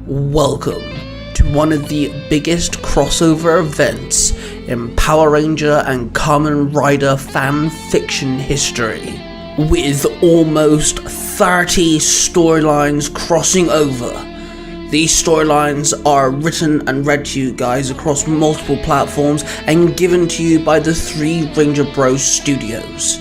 Welcome to one of the biggest crossover events in Power Ranger and Kamen Rider fan fiction history, with almost 30 storylines crossing over. These storylines are written and read to you guys across multiple platforms and given to you by the Three Ranger Bros Studios,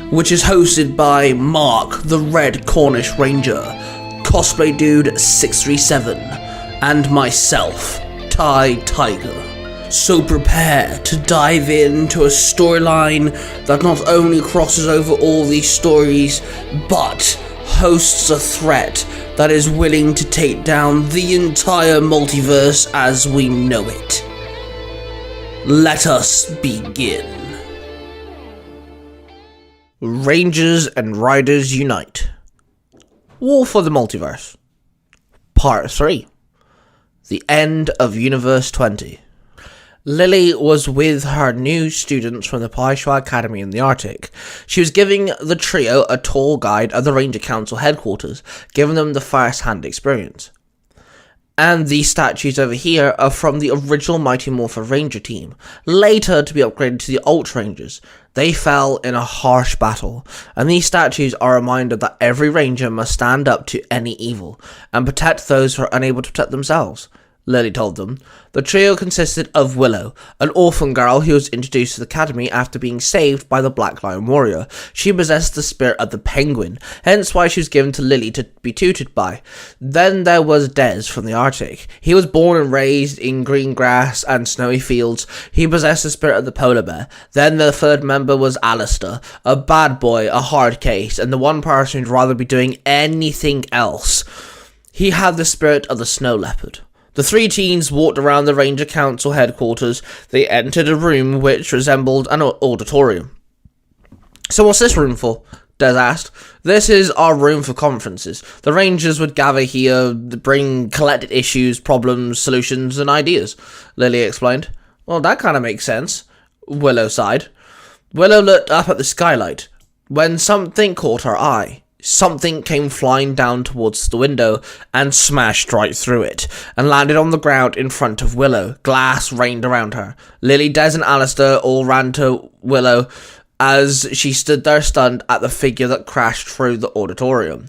which is hosted by Mark the Red Cornish Ranger, Cosplay Dude 637, and myself, Ty Tiger. So prepare to dive into a storyline that not only crosses over all these stories, but hosts a threat that is willing to take down the entire multiverse as we know it. Let us begin. Rangers and Riders Unite. War for the Multiverse. Part 3. The End of Universe 20. Lily was with her new students from the Paisha Academy in the Arctic. She was giving the trio a tour guide at the Ranger Council headquarters, giving them the first-hand experience. And these statues over here are from the original Mighty Morphin Ranger team, later to be upgraded to the Ultra Rangers. They fell in a harsh battle, and these statues are a reminder that every Ranger must stand up to any evil, and protect those who are unable to protect themselves. Lily told them. The trio consisted of Willow, an orphan girl who was introduced to the academy after being saved by the Black Lion Warrior. She possessed the spirit of the penguin, hence why she was given to Lily to be tutored by. Then there was Des from the Arctic. He was born and raised in green grass and snowy fields. He possessed the spirit of the polar bear. Then the third member was Alistair, a bad boy, a hard case, and the one person who'd rather be doing anything else. He had the spirit of the snow leopard. The three teens walked around the Ranger Council headquarters. They entered a room which resembled an auditorium. "So what's this room for?" Des asked. "This is our room for conferences. The Rangers would gather here, bring collected issues, problems, solutions, and ideas," Lily explained. "Well, that kind of makes sense," Willow sighed. Willow looked up at the skylight when something caught her eye. Something came flying down towards the window and smashed right through it, and landed on the ground in front of Willow. Glass rained around her. Lily, Des, and Alistair all ran to Willow as she stood there stunned at the figure that crashed through the auditorium.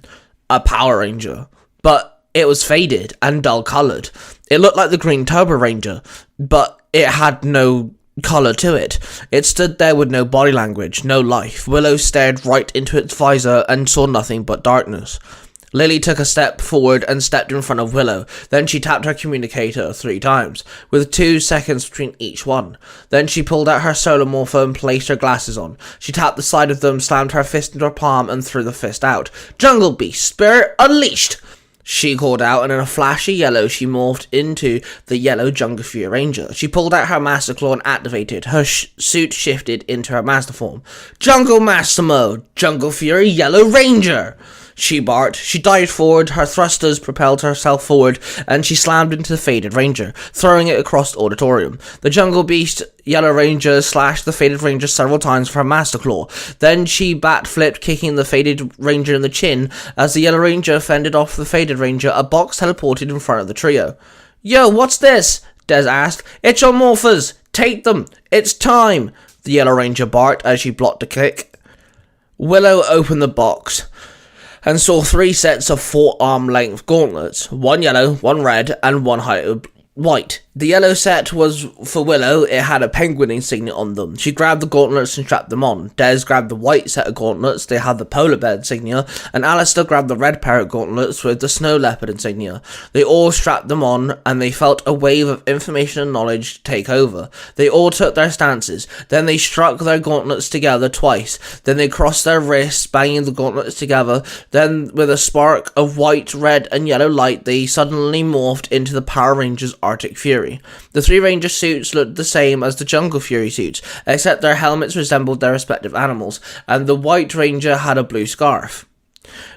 A Power Ranger. But it was faded and dull-coloured. It looked like the Green Turbo Ranger, but it had no colour to it. It stood there with no body language, no life. Willow stared right into its visor and saw nothing but darkness. Lily took a step forward and stepped in front of Willow. Then she tapped her communicator 3 times, with 2 seconds between each one. Then she pulled out her solar morpher and placed her glasses on. She tapped the side of them, slammed her fist into her palm, and threw the fist out. "Jungle Beast, Spirit Unleashed!" she called out, and in a flash of yellow, she morphed into the yellow Jungle Fury Ranger. She pulled out her Master Claw and activated. Her suit shifted into her Master form. "Jungle Master Mode! Jungle Fury Yellow Ranger!" she barked. She dived forward, her thrusters propelled herself forward, and she slammed into the Faded Ranger, throwing it across the auditorium. The Jungle Beast Yellow Ranger slashed the Faded Ranger several times with her Master Claw. Then she bat-flipped, kicking the Faded Ranger in the chin. As the Yellow Ranger fended off the Faded Ranger, a box teleported in front of the trio. "Yo, what's this?" Des asked. "It's your morphers! Take them! It's time!" the Yellow Ranger barked as she blocked a kick. Willow opened the box and saw 3 sets of 4-arm-length gauntlets, 1 yellow, 1 red, and 1 white. The yellow set was for Willow. It had a penguin insignia on them. She grabbed the gauntlets and strapped them on. Des grabbed the white set of gauntlets. They had the polar bear insignia, and Alistair grabbed the red pair of gauntlets with the snow leopard insignia. They all strapped them on, and they felt a wave of information and knowledge take over. They all took their stances. Then they struck their gauntlets together twice. Then they crossed their wrists, banging the gauntlets together. Then, with a spark of white, red, and yellow light, they suddenly morphed into the Power Rangers Arctic Fury. The 3 Ranger suits looked the same as the Jungle Fury suits, except their helmets resembled their respective animals, and the White Ranger had a blue scarf.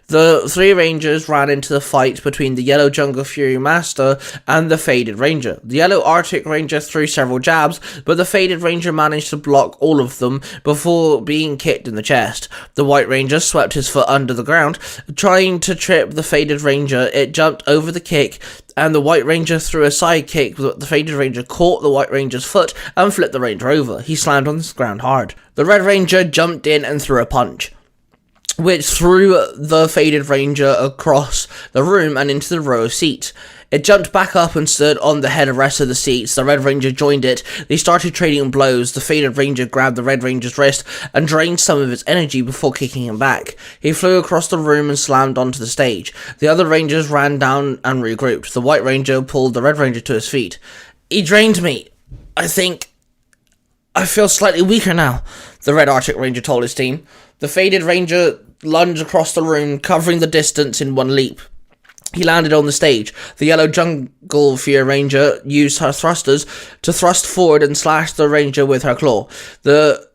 The three rangers ran into the fight between the Yellow Jungle Fury Master and the Faded Ranger. The Yellow Arctic Ranger threw several jabs, but the Faded Ranger managed to block all of them before being kicked in the chest. The White Ranger swept his foot under the ground, trying to trip the Faded Ranger. It jumped over the kick, and the White Ranger threw a side kick, but the Faded Ranger caught the White Ranger's foot and flipped the Ranger over. He slammed on the ground hard. The Red Ranger jumped in and threw a punch, which threw the Faded Ranger across the room and into the row of seats. It jumped back up and stood on the head of the rest of the seats. The Red Ranger joined it. They started trading blows. The Faded Ranger grabbed the Red Ranger's wrist and drained some of its energy before kicking him back. He flew across the room and slammed onto the stage. The other Rangers ran down and regrouped. The White Ranger pulled the Red Ranger to his feet. "He drained me. I think I feel slightly weaker now," the Red Arctic Ranger told his team. The Faded Ranger lunged across the room, covering the distance in one leap. He landed on the stage. The Yellow Jungle Fury Ranger used her thrusters to thrust forward and slash the Ranger with her claw. The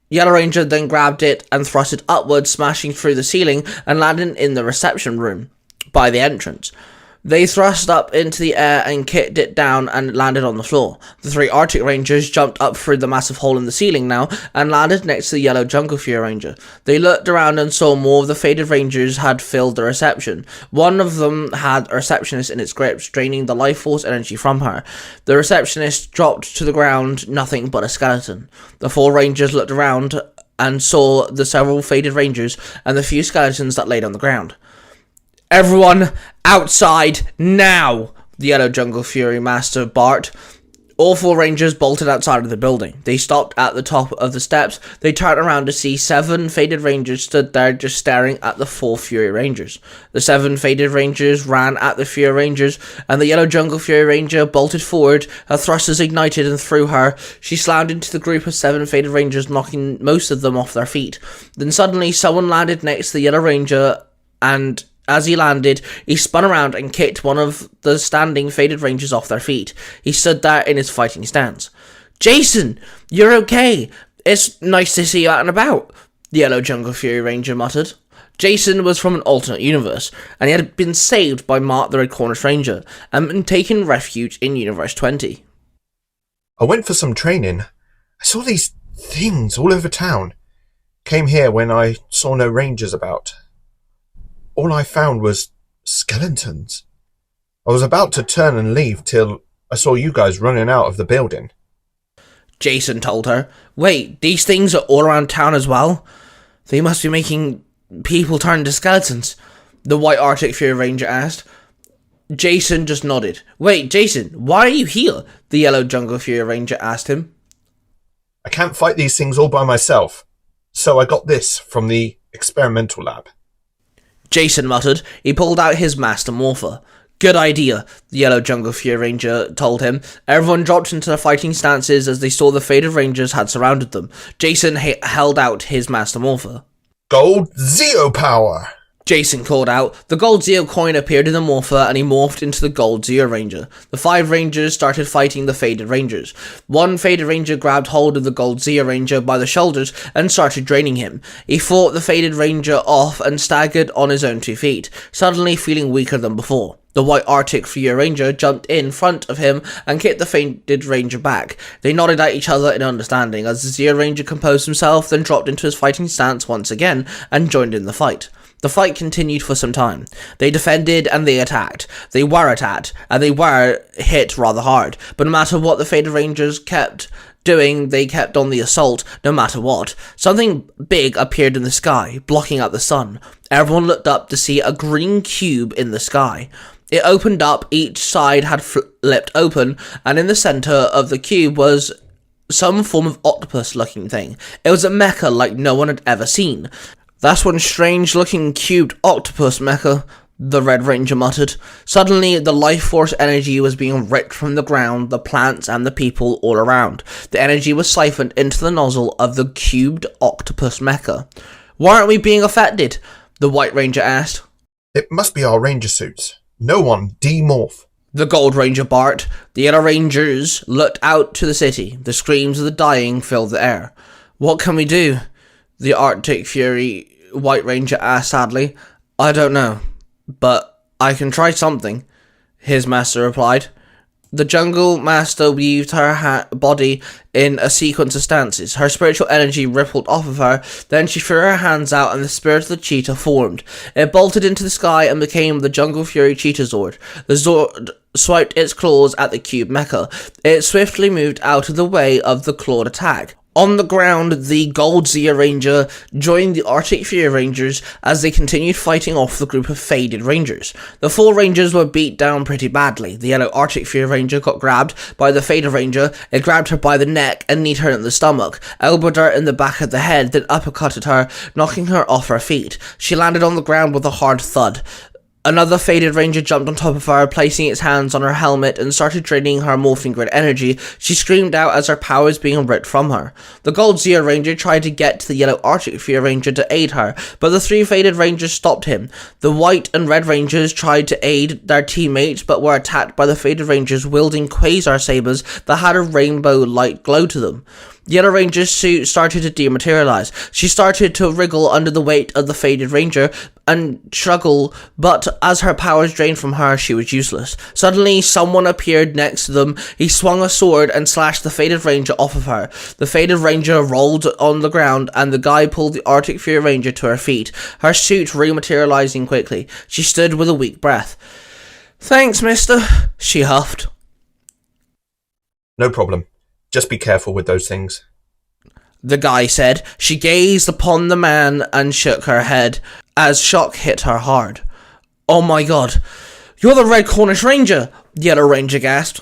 Yellow Ranger then grabbed it and thrust it upwards, smashing through the ceiling and landing in the reception room by the entrance. They thrust up into the air and kicked it down and landed on the floor. The three Arctic Rangers jumped up through the massive hole in the ceiling now and landed next to the Yellow Jungle Fury Ranger. They looked around and saw more of the Faded Rangers had filled the reception. One of them had a receptionist in its grips, draining the life force energy from her. The receptionist dropped to the ground, nothing but a skeleton. The four Rangers looked around and saw the several Faded Rangers and the few skeletons that laid on the ground. "Everyone outside now!" the Yellow Jungle Fury Master barked. All four Rangers bolted outside of the building. They stopped at the top of the steps. They turned around to see 7 Faded Rangers stood there just staring at the 4 Fury Rangers. The 7 Faded Rangers ran at the Fury Rangers, and the Yellow Jungle Fury Ranger bolted forward. Her thrusters ignited and threw her. She slammed into the group of 7 Faded Rangers, knocking most of them off their feet. Then suddenly someone landed next to the Yellow Ranger, and as he landed, he spun around and kicked one of the standing Faded Rangers off their feet. He stood there in his fighting stance. "Jason, you're okay. It's nice to see you out and about," the Yellow Jungle Fury Ranger muttered. Jason was from an alternate universe, and he had been saved by Mark the Red Cornish Ranger, and been taken refuge in Universe 20. "I went for some training. I saw these things all over town. Came here when I saw no rangers about. All I found was skeletons. I was about to turn and leave till I saw you guys running out of the building," Jason told her. "Wait, these things are all around town as well? They must be making people turn into skeletons," the White Arctic Fury Ranger asked. Jason just nodded. "Wait, Jason, why are you here?" the Yellow Jungle Fury Ranger asked him. "I can't fight these things all by myself, so I got this from the experimental lab," Jason muttered. He pulled out his Master Morpher. "Good idea," the Yellow Jungle Fury Ranger told him. Everyone dropped into their fighting stances as they saw the Faded Rangers had surrounded them. Jason held out his Master Morpher. "Gold Zeo Power!" Jason called out. The gold Zeo coin appeared in the Morpher, and he morphed into the gold Zeo Ranger. The 5 Rangers started fighting the Faded Rangers. One Faded Ranger grabbed hold of the gold Zeo Ranger by the shoulders and started draining him. He fought the Faded Ranger off and staggered on his own 2 feet, suddenly feeling weaker than before. The White Arctic Fury Ranger jumped in front of him and kicked the Faded Ranger back. They nodded at each other in understanding as the Zeo Ranger composed himself, then dropped into his fighting stance once again and joined in the fight. The fight continued for some time. They defended and they attacked. They were attacked, and they were hit rather hard. But no matter what the Faded Rangers kept doing, they kept on the assault, no matter what. Something big appeared in the sky, blocking out the sun. Everyone looked up to see a green cube in the sky. It opened up, each side had flipped open, and in the center of the cube was some form of octopus-looking thing. It was a mecha like no one had ever seen. "That's one strange-looking cubed octopus mecha," the Red Ranger muttered. Suddenly, the life force energy was being ripped from the ground, the plants, and the people all around. The energy was siphoned into the nozzle of the cubed octopus mecha. "Why aren't we being affected?" the White Ranger asked. "It must be our ranger suits. No one demorph," the Gold Ranger barked. The Yellow Rangers looked out to the city. The screams of the dying filled the air. "What can we do?" the Arctic Fury White Ranger asked sadly. I don't know, but I can try something, his master replied. The jungle master weaved her body in a sequence of stances. Her spiritual energy rippled off of her, then she threw her hands out and the spirit of the cheetah formed. It bolted into the sky and became the Jungle Fury Cheetah Zord. The Zord swiped its claws at the cube mecha. It swiftly moved out of the way of the clawed attack. On the ground, the Gold Zia Ranger joined the Arctic Fury Rangers as they continued fighting off the group of faded Rangers. The 4 Rangers were beat down pretty badly. The yellow Arctic Fury Ranger got grabbed by the faded Ranger. It grabbed her by the neck and kneed her in the stomach, elbowed her in the back of the head, then uppercutted her, knocking her off her feet. She landed on the ground with a hard thud. Another faded ranger jumped on top of her, placing its hands on her helmet and started draining her morphing grid energy. She screamed out as her power was being ripped from her. The Gold Zia Ranger tried to get to the yellow Arctic Fury Ranger to aid her, but the 3 faded rangers stopped him. The white and red rangers tried to aid their teammates, but were attacked by the faded rangers wielding quasar sabers that had a rainbow light glow to them. Yellow Ranger's suit started to dematerialize. She started to wriggle under the weight of the faded ranger and struggle, but as her powers drained from her, she was useless. Suddenly, someone appeared next to them. He swung a sword and slashed the faded ranger off of her. The faded ranger rolled on the ground, and the guy pulled the Arctic Fury Ranger to her feet, her suit rematerializing quickly. She stood with a weak breath. Thanks, mister, she huffed. No problem. Just be careful with those things, the guy said. She gazed upon the man and shook her head as shock hit her hard. Oh my god, you're the Red Cornish Ranger, the Yellow Ranger gasped.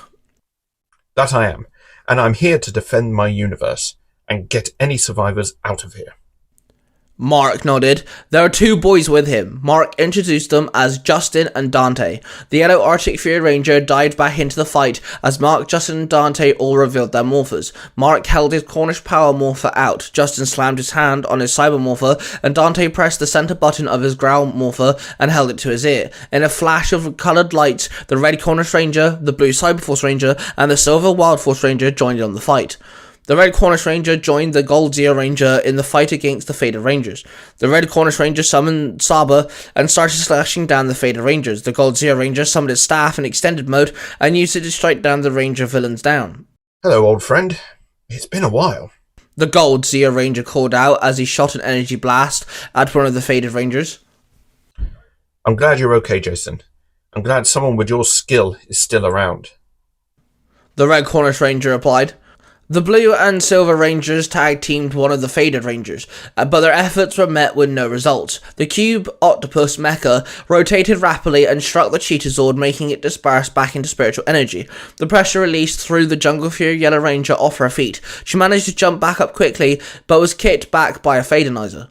That I am, and I'm here to defend my universe and get any survivors out of here. Mark nodded. There were 2 boys with him. Mark introduced them as Justin and Dante. The yellow Arctic Fury Ranger dived back into the fight as Mark, Justin and Dante all revealed their morphers. Mark held his Cornish power morpher out. Justin slammed his hand on his cyber morpher, and Dante pressed the center button of his growl morpher and held it to his ear. In a flash of colored lights, the red Cornish Ranger, the blue Cyberforce Ranger, and the silver Wild Force Ranger joined in on the fight. The Red Cornish Ranger joined the Gold Zia Ranger in the fight against the Faded Rangers. The Red Cornish Ranger summoned Saba and started slashing down the Faded Rangers. The Gold Zia Ranger summoned its staff in extended mode and used it to strike down the Ranger villains down. Hello, old friend. It's been a while. The Gold Zia Ranger called out as he shot an energy blast at one of the Faded Rangers. I'm glad you're okay, Jason. I'm glad someone with your skill is still around. The Red Cornish Ranger replied. The Blue and Silver Rangers tag-teamed one of the Faded Rangers, but their efforts were met with no results. The Cube Octopus Mecha rotated rapidly and struck the Cheetah Zord, making it disperse back into spiritual energy. The pressure released threw the Jungle Fury Yellow Ranger off her feet. She managed to jump back up quickly, but was kicked back by a Fadenizer.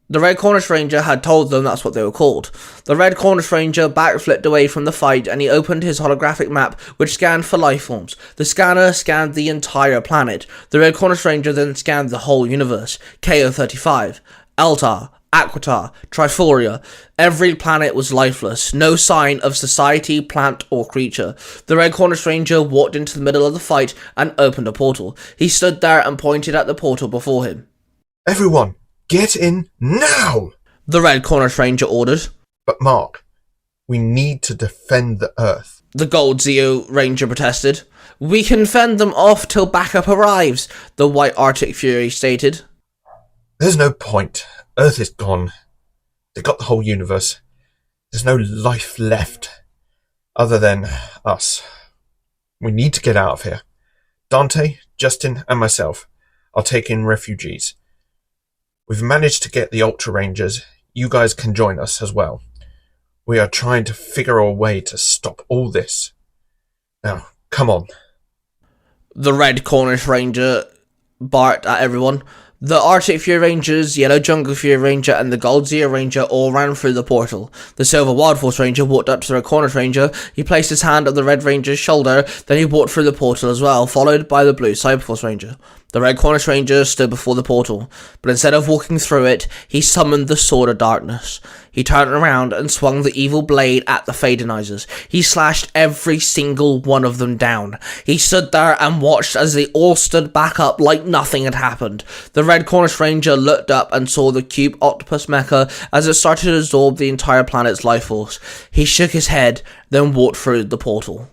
The Red Cornish Ranger had told them that's what they were called. The Red Cornish Ranger backflipped away from the fight and he opened his holographic map, which scanned for life forms. The scanner scanned the entire planet. The Red Cornish Ranger then scanned the whole universe. KO-35, Eltar, Aquitar, Triforia. Every planet was lifeless. No sign of society, plant, or creature. The Red Cornish Ranger walked into the middle of the fight and opened a portal. He stood there and pointed at the portal before him. Everyone! Get in now! The Red Cornish Ranger ordered. But Mark, we need to defend the Earth. The Gold Zia Ranger protested. We can fend them off till backup arrives, the White Arctic Fury stated. There's no point. Earth is gone. They got the whole universe. There's no life left. Other than us. We need to get out of here. Dante, Justin, and myself are taking refugees. We've managed to get the Ultra Rangers. You guys can join us as well. We are trying to figure a way to stop all this. Now, come on. The Red Cornish Ranger barked at everyone. The Arctic Fury Rangers, Yellow Jungle Fury Ranger, and the Gold Zia Ranger all ran through the portal. The Silver Wild Force Ranger walked up to the Red Cornish Ranger. He placed his hand on the Red Ranger's shoulder, then he walked through the portal as well, followed by the Blue Cyberforce Ranger. The Red Cornish Ranger stood before the portal, but instead of walking through it, he summoned the Sword of Darkness. He turned around and swung the evil blade at the Fadenizers. He slashed every single one of them down. He stood there and watched as they all stood back up like nothing had happened. The Red Cornish Ranger looked up and saw the cube octopus mecha as it started to absorb the entire planet's life force. He shook his head, then walked through the portal.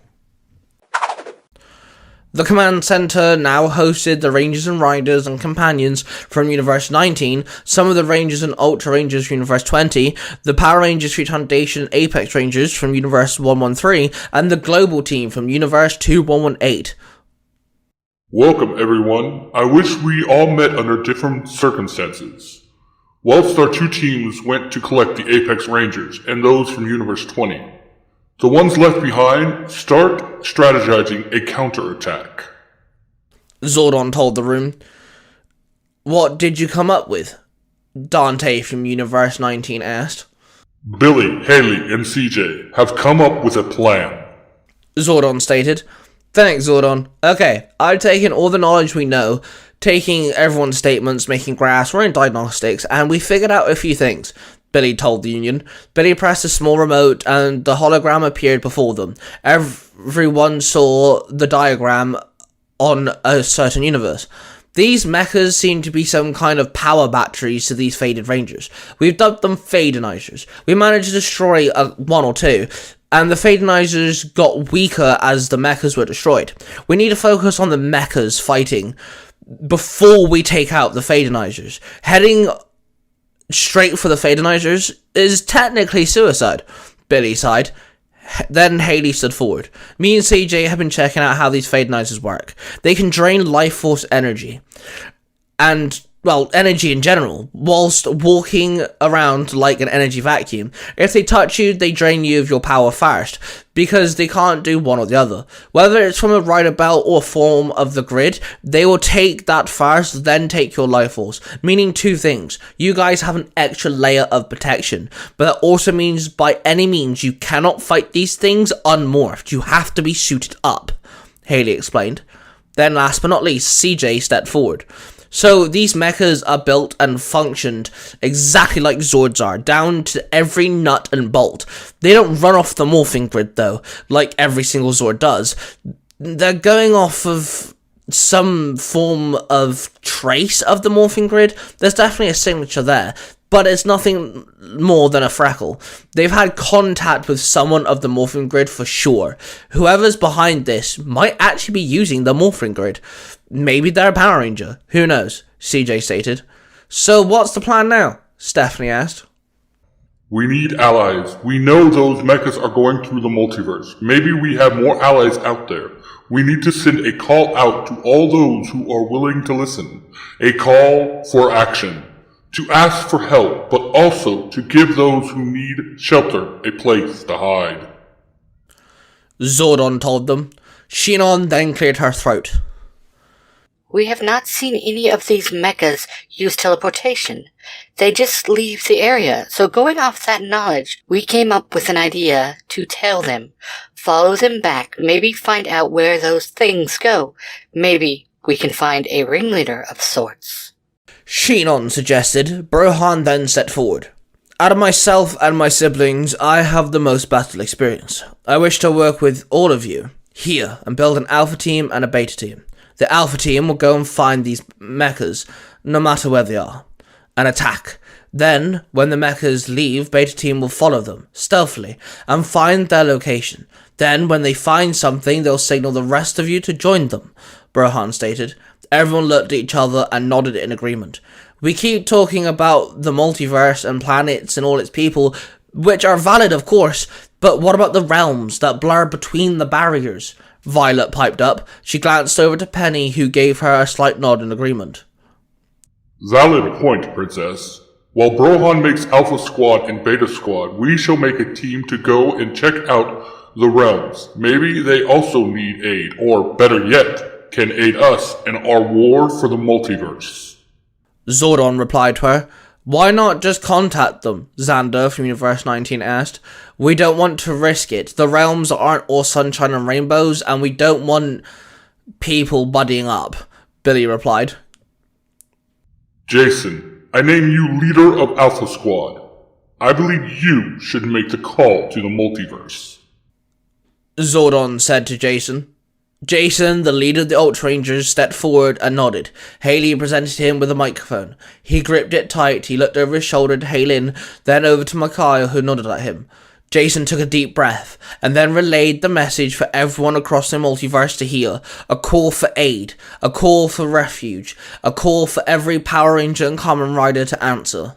The command center now hosted the Rangers and Riders and Companions from Universe 19, some of the Rangers and Ultra Rangers from Universe 20, the Power Rangers Street Foundation and Apex Rangers from Universe 113, and the Global Team from Universe 2118. Welcome, everyone. I wish we all met under different circumstances. Whilst our two teams went to collect the Apex Rangers and those from Universe 20, the ones left behind start strategizing a counterattack. Zordon told the room. What did you come up with? Dante from Universe 19 asked. Billy, Haley, and CJ have come up with a plan. Zordon stated. Thanks, Zordon. Okay, I've taken all the knowledge we know, taking everyone's statements, making graphs, running diagnostics, and we figured out a few things. Billy told the Union. Billy pressed a small remote and the hologram appeared before them. Everyone saw the diagram on a certain universe. These mechas seem to be some kind of power batteries to these faded rangers. We've dubbed them Fadenizers. We managed to destroy one or two, and the Fadenizers got weaker as the mechas were destroyed. We need to focus on the mechas fighting before we take out the Fadenizers. Heading straight for the Fadenizers is technically suicide, Billy sighed. Then Haley stood forward. Me and CJ have been checking out how these Fadenizers work. They can drain life force energy. And, well, energy in general, whilst walking around like an energy vacuum. If they touch you, they drain you of your power first, because they can't do one or the other. Whether it's from a rider belt or form of the grid, they will take that first, then take your life force. Meaning two things. You guys have an extra layer of protection, but that also means by any means you cannot fight these things unmorphed. You have to be suited up, Haley explained. Then last but not least, CJ stepped forward. So these mechas are built and functioned exactly like Zords are, down to every nut and bolt. They don't run off the morphing grid though, like every single Zord does. They're going off of some form of trace of the morphing grid. There's definitely a signature there, but it's nothing more than a freckle. They've had contact with someone of the morphing grid for sure. Whoever's behind this might actually be using the morphing grid. Maybe they're a Power Ranger. Who knows? CJ stated. So what's the plan now? Stephanie asked. We need allies. We know those mechas are going through the multiverse. Maybe we have more allies out there. We need to send a call out to all those who are willing to listen. A call for action. To ask for help, but also to give those who need shelter a place to hide. Zordon told them. Shinon then cleared her throat. We have not seen any of these mechas use teleportation. They just leave the area, so going off that knowledge, we came up with an idea to tail them, follow them back, maybe find out where those things go. Maybe we can find a ringleader of sorts. Shinon suggested. Brohan then stepped forward. Out of myself and my siblings, I have the most battle experience. I wish to work with all of you here and build an alpha team and a beta team. The alpha team will go and find these mechas, no matter where they are, and attack. Then, when the mechas leave, beta team will follow them, stealthily, and find their location. Then, when they find something, they'll signal the rest of you to join them, Brohan stated. Everyone looked at each other and nodded in agreement. We keep talking about the multiverse and planets and all its people, which are valid of course, but what about the realms that blur between the barriers? Violet piped up. She glanced over to Penny, who gave her a slight nod in agreement. Valid point, Princess. While Brohan makes Alpha Squad and Beta Squad, we shall make a team to go and check out the realms. Maybe they also need aid, or better yet, can aid us in our war for the multiverse. Zordon replied to her. Why not just contact them? Xander from Universe 19 asked. We don't want to risk it. The realms aren't all sunshine and rainbows, and we don't want people buddying up. Billy replied. Jason, I name you leader of Alpha Squad. I believe you should make the call to the multiverse. Zordon said to Jason. Jason, the leader of the Ultra Rangers, stepped forward and nodded. Haley presented him with a microphone. He gripped it tight. He looked over his shoulder to Haylin, then over to Mikhail, who nodded at him. Jason took a deep breath, and then relayed the message for everyone across the multiverse to hear. A call for aid, a call for refuge, a call for every Power Ranger and Kamen Rider to answer.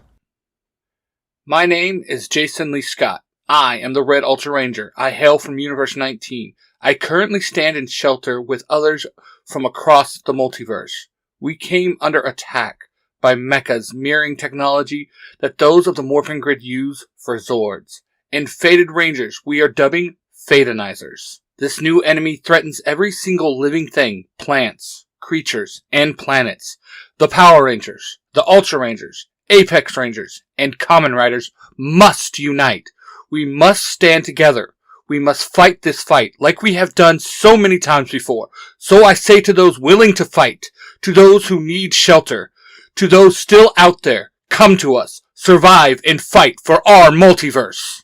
My name is Jason Lee Scott. I am the Red Ultra Ranger. I hail from Universe 19. I currently stand in shelter with others from across the multiverse. We came under attack by mechas mirroring technology that those of the Morphin Grid use for Zords. And Fated Rangers we are dubbing Fadenizers. This new enemy threatens every single living thing, plants, creatures, and planets. The Power Rangers, the Ultra Rangers, Apex Rangers, and Kamen Riders must unite. We must stand together. We must fight this fight like we have done so many times before. So I say to those willing to fight, to those who need shelter, to those still out there, come to us, survive and fight for our multiverse.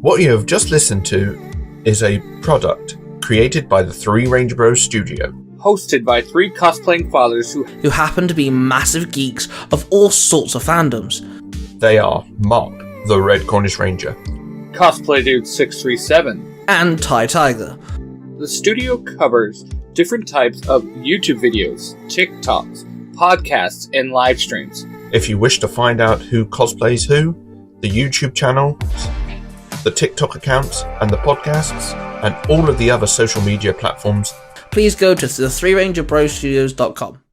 What you have just listened to is a product created by the Three Ranger Bros Studio. Hosted by three cosplaying fathers who happen to be massive geeks of all sorts of fandoms. They are Mark, the Red Cornish Ranger, Cosplay Dude 637, and Ty Tiger. The studio covers different types of YouTube videos, TikToks, podcasts, and live streams. If you wish to find out who cosplays who, the YouTube channel, the TikTok accounts, and the podcasts, and all of the other social media platforms, please go to the 3rangerbrostudios.com.